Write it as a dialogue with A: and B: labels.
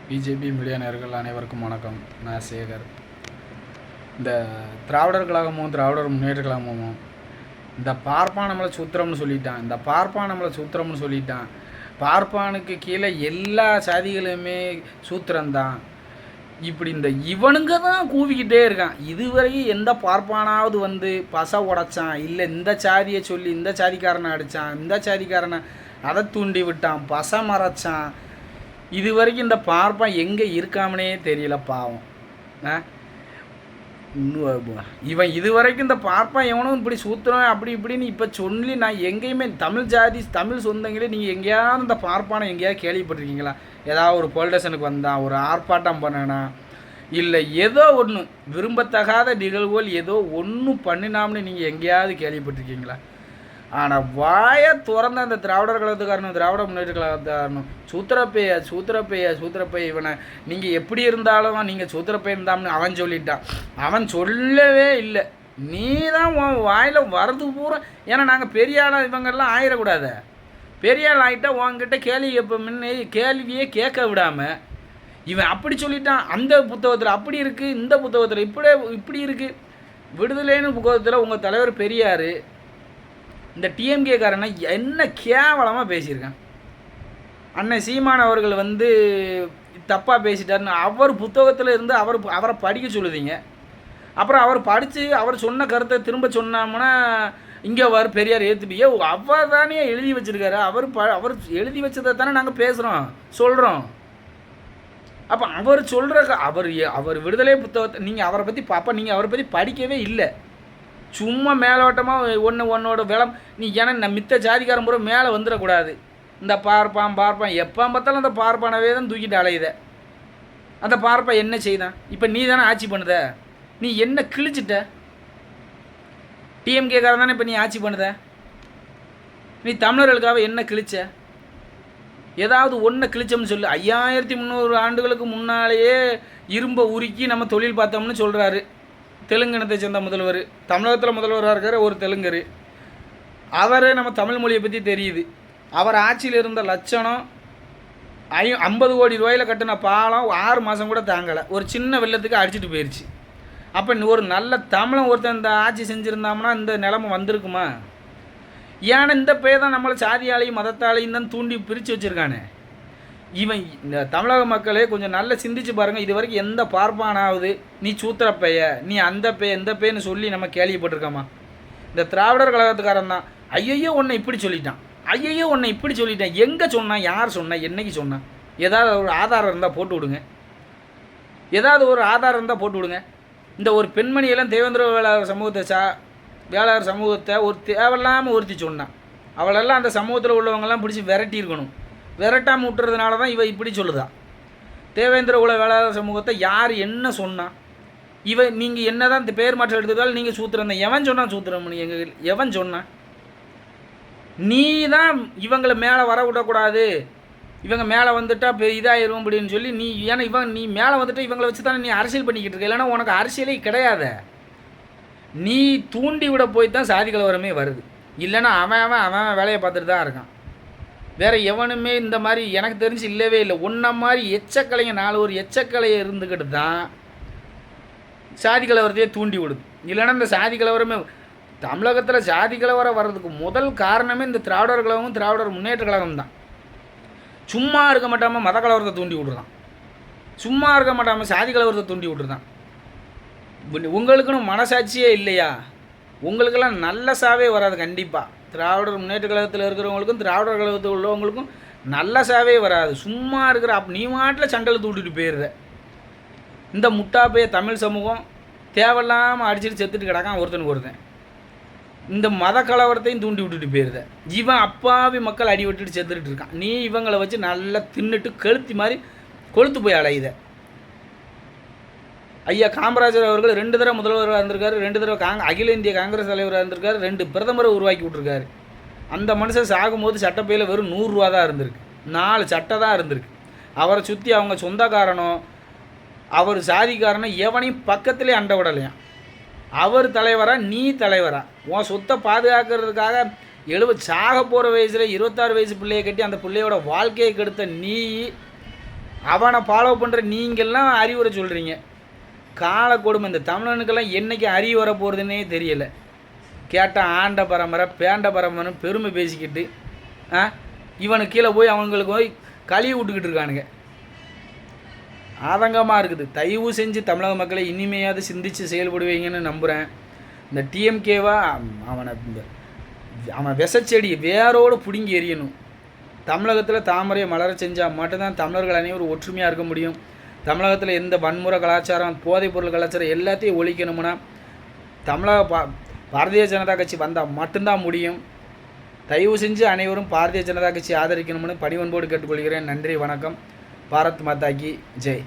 A: BJP media நேயர்கள் அனைவருக்கும் வணக்கம். நான் சேகர். இந்த திராவிடர் கழகமும் திராவிடர் முன்னேற்ற கழகமும் இந்த பார்ப்பான் நம்மளை சூத்திரம்னு சொல்லிட்டான். பார்ப்பானுக்கு கீழே எல்லா சாதிகளுமே சூத்திரம்தான். இப்படி இந்த இவனுங்க தான் கூவிக்கிட்டே இருக்கான். இதுவரையும் எந்த பார்ப்பானாவது வந்து பசை உடைச்சான், இல்லை இந்த சாதியை சொல்லி இந்த சாதிக்காரனை அடித்தான், இந்த சாதிக்காரனை அதை தூண்டி விட்டான், பசை மறைச்சான். இது வரைக்கும் இந்த பார்ப்பான் எங்கே இருக்காமனே தெரியல பாவம். இவன் இது வரைக்கும் இந்த பார்ப்பான் எவனும் இப்படி சூத்திரம் அப்படி இப்படின்னு இப்போ சொல்லி நான் எங்கேயுமே தமிழ் சொந்தங்களே நீங்கள் எங்கேயாவது இந்த பார்ப்பானை எங்கேயாவது கேள்விப்பட்டிருக்கீங்களா? ஏதாவது ஒரு போல்டேஷனுக்கு வந்தான், ஒரு ஆர்ப்பாட்டம் பண்ணனா, இல்லை ஏதோ ஒன்று விரும்பத்தகாத நிகழ்வுகள் ஏதோ ஒன்று பண்ணினாம்னு நீங்கள் எங்கேயாவது கேள்விப்பட்டிருக்கீங்களா? ஆனால் வாயை திறந்த அந்த திராவிடர் கழகத்துக்காரனும் திராவிட முன்னேற்ற கழகத்துக்காரனும் சூத்திரப்பைய இவனை நீங்கள் எப்படி இருந்தாலும் நீங்கள் சூத்திரப்பைய இருந்தாம்னு அவன் சொல்லிட்டான். அவன் சொல்லவே இல்லை. நீ தான் உன் வாயில் வரது பூரா. ஏன்னா நாங்கள் பெரிய ஆளாக இவங்கெல்லாம் ஆயிடக்கூடாது. பெரிய ஆள் ஆகிட்டா உங்ககிட்ட கேள்வி கேட்போம்னு கேள்வியே கேட்க விடாமல் இவன் அப்படி சொல்லிட்டான். அந்த புத்தகத்தில் அப்படி இருக்குது, இந்த புத்தகத்தில் இப்படி இருக்குது. விடுதலைன்னு புத்தகத்தில் உங்கள் தலைவர் பெரியார் இந்த டிஎம்கேக்காரனை என்ன கேவலமாக பேசியிருக்கான். அண்ணன் சீமான் அவர்கள் வந்து தப்பாக பேசிட்டாருன்னு அவர் புத்தகத்தில் இருந்து அவரை படிக்க சொல்லுதீங்க. அப்புறம் அவர் படித்து அவர் சொன்ன கருத்தை திரும்ப சொன்னோம்னா இங்கே பெரியார் ஏற்றுப்பியே. அவர் தானே எழுதி வச்சுருக்காரு. அவர் எழுதி வச்சதை தானே நாங்கள் பேசுகிறோம், சொல்கிறோம். அப்போ அவர் சொல்கிற அவர் விடுதலை புத்தகத்தை நீங்கள் அவரை பற்றி படிக்கவே இல்லை. சும்மா மேலோட்டமாக உன்னோட விளம் நீ ஏன்னா மித்த ஜாதிக்காரன் பூரா மேலே வந்துடக்கூடாது. இந்த பார்ப்பான் எப்போ பார்த்தாலும் அந்த பார்ப்பானவே தான் தூக்கிட்டு அலையுத. அந்த பார்ப்பான் என்ன செய்தான்? இப்போ நீ தானே ஆட்சி பண்ணுத. நீ என்ன கிழிச்சிட்ட? டிஎம்கேக்காரன் தானே இப்போ நீ ஆட்சி பண்ணுத. நீ தமிழர்களுக்காக என்ன கிழிச்ச? ஏதாவது ஒன்றை கிழிச்சோம்னு சொல்லு. 5300 ஆண்டுகளுக்கு முன்னாலேயே இரும்பை உருக்கி நம்ம தொழில் பார்த்தோம்னு சொல்கிறாரு தெலுங்கினத்தை சேர்ந்த முதல்வர். தமிழகத்தில் முதல்வராக இருக்கிற ஒரு தெலுங்கர். அவரே நம்ம தமிழ் மொழியை பற்றி தெரியுது. அவர் ஆட்சியில் இருந்த லட்சணம் 50 கோடி ரூபாயில் கட்டின பாலம் 6 மாதம் கூட தாங்கலை. ஒரு சின்ன வெள்ளத்துக்கு அடிச்சுட்டு போயிடுச்சு. அப்போ ஒரு நல்ல தமிழன் ஒருத்தன் இந்த ஆட்சி செஞ்சுருந்தாம்னா இந்த நிலைமை வந்திருக்குமா? ஏன்னா இந்த பேர் தான் நம்மளை சாதியாலையும் மதத்தாலையும் தான் தூண்டி பிரித்து வச்சுருக்கானே. இவன் இந்த தமிழக மக்களே கொஞ்சம் நல்லா சிந்திச்சு பாருங்கள். இது வரைக்கும் எந்த பார்ப்பானாவது நீ சூத்திரப்பைய, நீ அந்த இந்த பேன்னு சொல்லி நம்ம கேள்விப்பட்டிருக்கோமா? இந்த திராவிடர் கழகத்துக்காரன் தான் ஐயையோ உன்னை இப்படி சொல்லிட்டான். எங்கே சொன்னான்? யார் சொன்னா? என்னைக்கு சொன்னான்? ஏதாவது ஒரு ஆதாரம் இருந்தால் போட்டு விடுங்க. இந்த ஒரு பெண்மணியெல்லாம் தேவேந்திர வேளாளர் சமூகத்தை ஒரு தேவையில்லாமல் ஒருத்தி சொன்னான். அவளெல்லாம் அந்த சமூகத்தில் உள்ளவங்கெல்லாம் பிடிச்சி விரட்டியிருக்கணும். விரட்டாமல் விட்டுறதுனால தான் இவ இப்படி சொல்லுதா. தேவேந்திர குல வேளாளர் சமூகத்தை யார் என்ன சொன்னான்? நீங்கள் என்ன தான் இந்த பேர் மாற்றம் எடுத்ததால் நீங்கள் சூத்திரம் தான். எவன் சொன்னான் சூத்திரம்? எவன் சொன்னான்? நீ தான் இவங்களை மேலே வர விடக்கூடாது, இவங்க மேலே வந்துட்டால் இதாகிரும் அப்படின்னு சொல்லி நீ மேலே வந்துட்டு இவங்களை வச்சு தானே நீ அரசியல் பண்ணிக்கிட்டு இருக்க. இல்லைன்னா உனக்கு அரசியலே கிடையாது. நீ தூண்டி விட போய் தான் சாதி கலவரமே வருது. இல்லைன்னா அவன் வேலையை பார்த்துட்டு தான் இருக்கான். வேறு எவனுமே இந்த மாதிரி எனக்கு தெரிஞ்சு இல்லவே இல்லை. ஒன்றை மாதிரி எச்சக்கலைங்க 4 எச்சக்கலையை இருந்துக்கிட்டு தான் சாதி கலவரத்தையே தூண்டி விடுது. இல்லைன்னா இந்த சாதி கலவரமே தமிழகத்தில் சாதி கலவரம் வர்றதுக்கு முதல் காரணமே இந்த திராவிடர் கழகமும் திராவிடர் முன்னேற்ற கழகம் தான். சும்மா இருக்க மாட்டாமல் மத கலவரத்தை தூண்டி விட்டுருதான். சும்மா இருக்க மாட்டாமல் சாதி கலவரத்தை தூண்டி விட்டுருதான். உங்களுக்குன்னு மனசாட்சியே இல்லையா? உங்களுக்கெல்லாம் நல்ல சாவே வராது கண்டிப்பாக. திராவிடர் முன்னேற்ற கழகத்தில் இருக்கிறவங்களுக்கும் திராவிடர் கழகத்தில் உள்ளவங்களுக்கும் நல்ல சாவே வராது. சும்மா இருக்கிற நீ மாட்டில் சண்டல் தூட்டிட்டு போயிடுற. இந்த முட்டாப்பைய தமிழ் சமூகம் தேவையில்லாமல் அடிச்சுட்டு செத்துட்டு கிடக்கான் ஒருத்தன். இந்த மத கலவரத்தையும் தூண்டி விட்டுட்டு போயிடுத. இவன் அப்பாவி மக்கள் அடி விட்டுட்டு செத்துட்டு இருக்கான். நீ இவங்களை வச்சு நல்லா தின்னுட்டு கழுத்தி மாதிரி கொளுத்து போய் அலையுத. ஐயா காமராஜர் அவர்கள் 2 தடவை முதல்வராக இருந்திருக்காரு, 2 தடவை அகில இந்திய காங்கிரஸ் தலைவராக இருந்திருக்காரு, 2 பிரதமரை உருவாக்கி விட்ருக்காரு. அந்த மனுஷன் சாகும்போது சட்டப்பையில் வெறும் 100 ரூபா தான் இருந்திருக்கு, 4 சட்டை தான் இருந்திருக்கு. அவரை சுற்றி அவங்க சொந்தக்காரனோ அவர் சாதிக்காரனோ எவனையும் பக்கத்துலேயே அண்டை விடலையாம். அவர் தலைவரா நீ தலைவரா? உன் சொத்தை பாதுகாக்கிறதுக்காக சாக போகிற வயசில் 26 வயசு பிள்ளையை கட்டி அந்த பிள்ளையோட வாழ்க்கையை கெடுத்த நீ அவனை ஃபாலோ பண்ணுற நீங்கள்லாம் அறிவுரை சொல்கிறீங்க. கால கொடுமை. இந்த தமிழனுக்கெல்லாம் என்றைக்கு அறிவு வர போகிறதுன்னே தெரியலை. கேட்டால் ஆண்ட பரம்பரை பேண்ட பரம்பரைன்னு பெருமை பேசிக்கிட்டு இவனுக்கு கீழே போய் அவங்களுக்கு போய் கழுவி விட்டுக்கிட்டு இருக்கானுங்க. ஆதங்கமாக இருக்குது. தயவு செஞ்சு தமிழக மக்களை இனிமையாவது சிந்தித்து செயல்படுவீங்கன்னு நம்புகிறேன். இந்த டிஎம்கேவா அவன் விஷச்செடி வேரோடு பிடுங்கி எறியணும். தமிழகத்தில் தாமரையை மலர செஞ்சால் மட்டும்தான் தமிழர்கள் அனைவரும் ஒற்றுமையாக இருக்க முடியும். தமிழகத்தில் எந்த வன்முறை கலாச்சாரம் போதைப்பொருள் கலாச்சாரம் எல்லாத்தையும் ஒழிக்கணும்னா பாரதிய ஜனதா கட்சி வந்தால் மட்டும்தான் முடியும். தயவு செஞ்சு அனைவரும் பாரதிய ஜனதா கட்சி ஆதரிக்கணும்னு பணிவன்போடு கேட்டுக்கொள்கிறேன். நன்றி, வணக்கம். பாரத் மாதா கி ஜெய்.